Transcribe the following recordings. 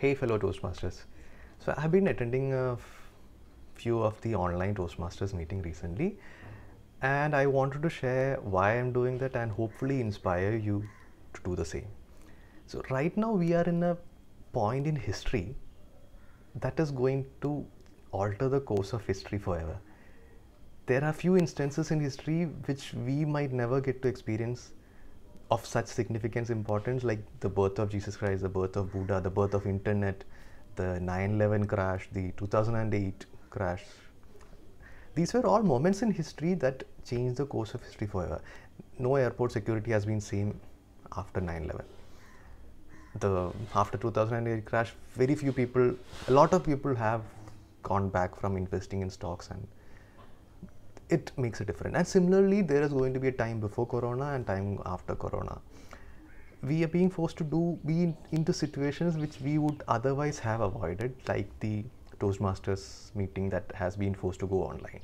Hey fellow Toastmasters. So I've been attending a few of the online Toastmasters meeting recently, and I wanted to share why I'm doing that and hopefully inspire you to do the same. So right now we are in a point in history that is going to alter the course of history forever. There are few instances in history which we might never get to experience of such significance importance, like the birth of Jesus Christ, the birth of Buddha, the birth of internet, the 9/11 crash, the 2008 crash. These were all moments in history that changed the course of history forever. No airport security has been same after 9/11. After 2008 crash, very few people, a lot of people have gone back from investing in stocks, and it makes a difference. And similarly, there is going to be a time before Corona and time after Corona. We are being forced to be into situations which we would otherwise have avoided, like the Toastmasters meeting that has been forced to go online.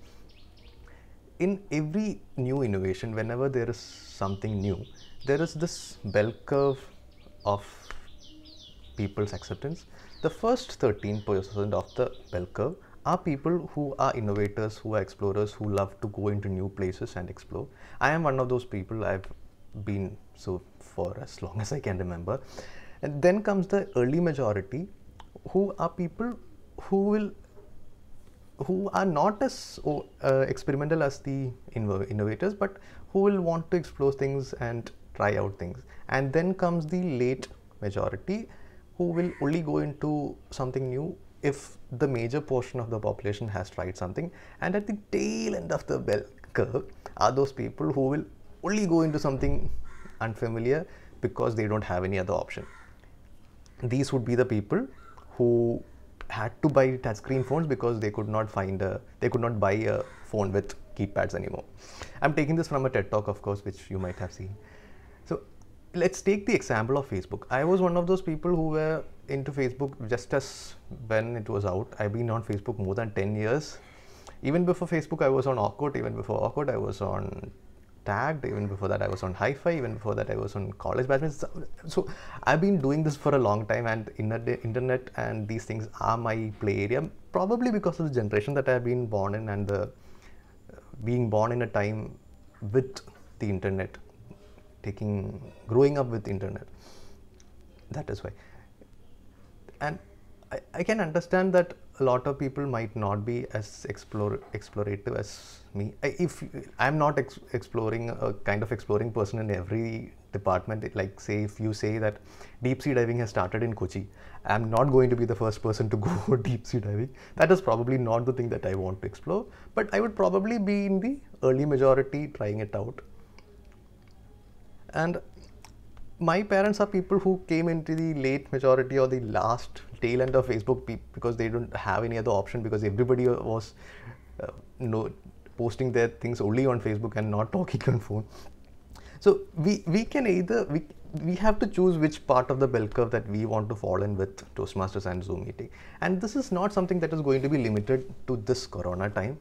In every new innovation, whenever there is something new, there is this bell curve of people's acceptance. The first 13% of the bell curve are people who are innovators, who are explorers, who love to go into new places and explore. I am one of those people. I've been so for as long as I can remember. And then comes the early majority, who are people who are not as experimental as the innovators, but who will want to explore things and try out things. And then comes the late majority, who will only go into something new if the major portion of the population has tried something. And at the tail end of the bell curve are those people who will only go into something unfamiliar because they don't have any other option. These would be the people who had to buy touchscreen phones because they could not buy a phone with keypads anymore. I'm taking this from a TED talk, of course, which you might have seen. So let's take the example of Facebook. I was one of those people who were into Facebook just as when it was out. I've been on Facebook more than 10 years. Even before Facebook, I was on Orkut. Even before Orkut, I was on Tagged. Even before that, I was on Hi-Fi. Even before that, I was on college badminton. So I've been doing this for a long time, and internet and these things are my play area, probably because of the generation that I've been born in, and being born in a time with the internet, growing up with internet. That is why. And I can understand that a lot of people might not be as explorative as me. I'm not exploring a kind of exploring person in every department. Like, say, if you say that deep sea diving has started in Kochi, I'm not going to be the first person to go deep sea diving. That is probably not the thing that I want to explore, but I would probably be in the early majority trying it out. And my parents are people who came into the late majority or the last tail end of Facebook because they don't have any other option, because everybody was posting their things only on Facebook and not talking on phone. So we can either we have to choose which part of the bell curve that we want to fall in with Toastmasters and Zoom meeting. And this is not something that is going to be limited to this Corona time.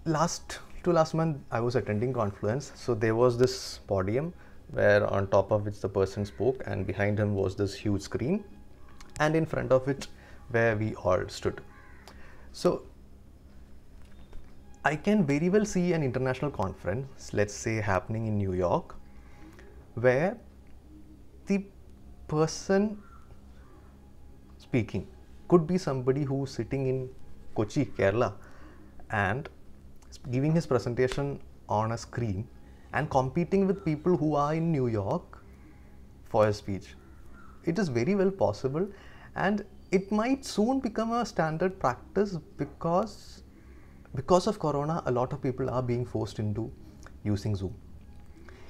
Last month I was attending Confluence, so there was this podium where on top of which the person spoke, and behind him was this huge screen, and in front of it where we all stood. So I can very well see an international conference, let's say happening in New York, where the person speaking could be somebody who's sitting in Kochi, Kerala, and giving his presentation on a screen and competing with people who are in New York for his speech. It is very well possible, and it might soon become a standard practice because of Corona, a lot of people are being forced into using Zoom.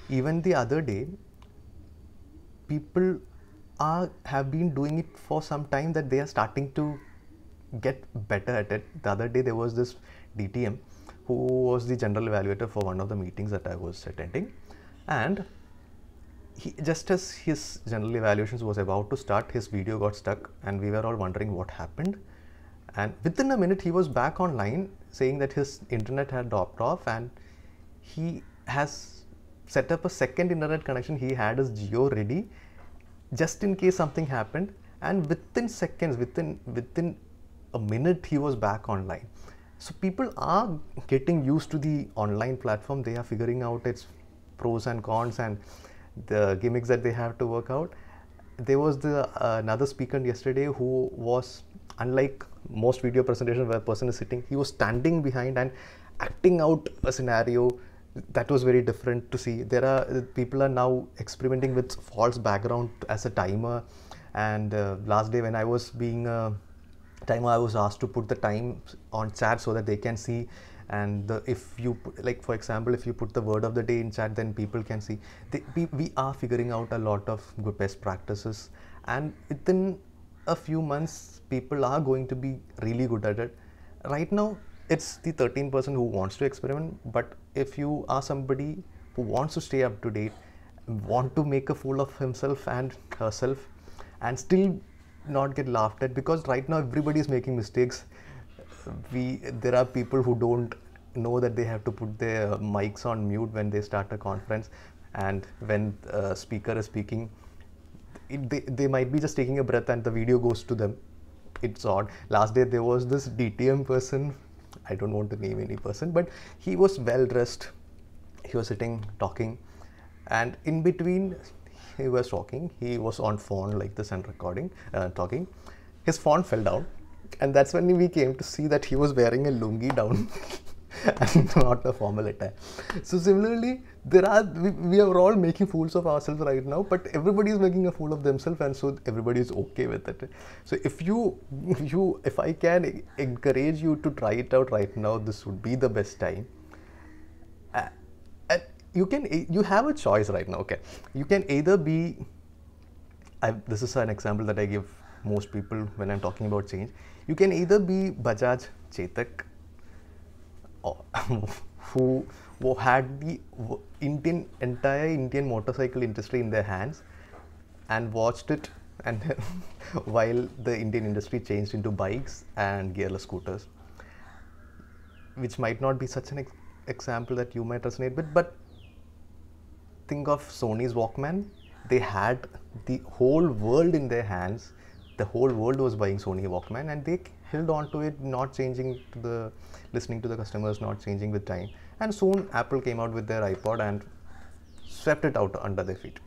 Even the other day, people have been doing it for some time, that they are starting to get better at it. The other day there was this DTM who was the general evaluator for one of the meetings that I was attending, and just as his general evaluations was about to start, his video got stuck, and we were all wondering what happened. And within a minute he was back online saying that his internet had dropped off, and he has set up a second internet connection. He had his Geo ready just in case something happened, and within seconds, within a minute, he was back online. So people are getting used to the online platform. They are figuring out its pros and cons and the gimmicks that they have to work out. There was another speaker yesterday who was, unlike most video presentations where a person is sitting, he was standing behind and acting out a scenario. That was very different to see. People are now experimenting with false background as a timer. And last day when I was being a timer, I was asked to put the time on chat so that they can see. And if you like, for example, if you put the word of the day in chat, then people can see. We are figuring out a lot of good best practices, and within a few months, people are going to be really good at it. Right now, it's the 13% who wants to experiment, but if you are somebody who wants to stay up to date, want to make a fool of himself and herself, and still not get laughed at, because right now everybody is making mistakes. There are people who don't know that they have to put their mics on mute when they start a conference, and when a speaker is speaking, they might be just taking a breath and the video goes to them. It's odd. Last day there was this DTM person, I don't want to name any person, but he was well dressed. He was sitting talking, and in between he was talking, he was on phone like this and recording, talking. His phone fell down, and that's when we came to see that he was wearing a lungi down and not a formal attire. So similarly, we are all making fools of ourselves right now, but everybody is making a fool of themselves, and so everybody is okay with it. So if I can encourage you to try it out right now, this would be the best time. You have a choice right now. Okay, you can either be, this is an example that I give most people when I'm talking about change. You can either be Bajaj Chetak, who had the entire Indian motorcycle industry in their hands and watched it, and while the Indian industry changed into bikes and gearless scooters, which might not be such an example that you might resonate with, but think of Sony's Walkman. They had the whole world in their hands. The whole world was buying Sony Walkman, and they held on to it, not changing listening to the customers, not changing with time. And soon Apple came out with their iPod and swept it out under their feet.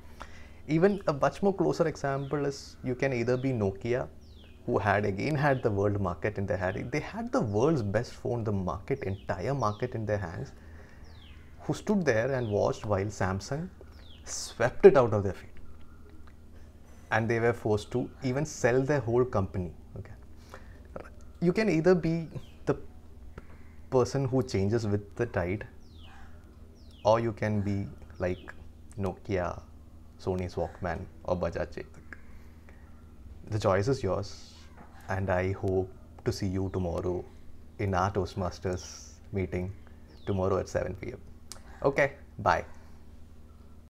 Even a much more closer example is, you can either be Nokia, who had the world market in their hand. They had the world's best phone, the entire market in their hands, who stood there and watched while Samsung swept it out of their feet. And they were forced to even sell their whole company. Okay, you can either be the person who changes with the tide, or you can be like Nokia, Sony's Walkman, or Bajaj Chetak. The choice is yours, and I hope to see you tomorrow in our Toastmasters meeting tomorrow at 7 p.m. Okay, bye.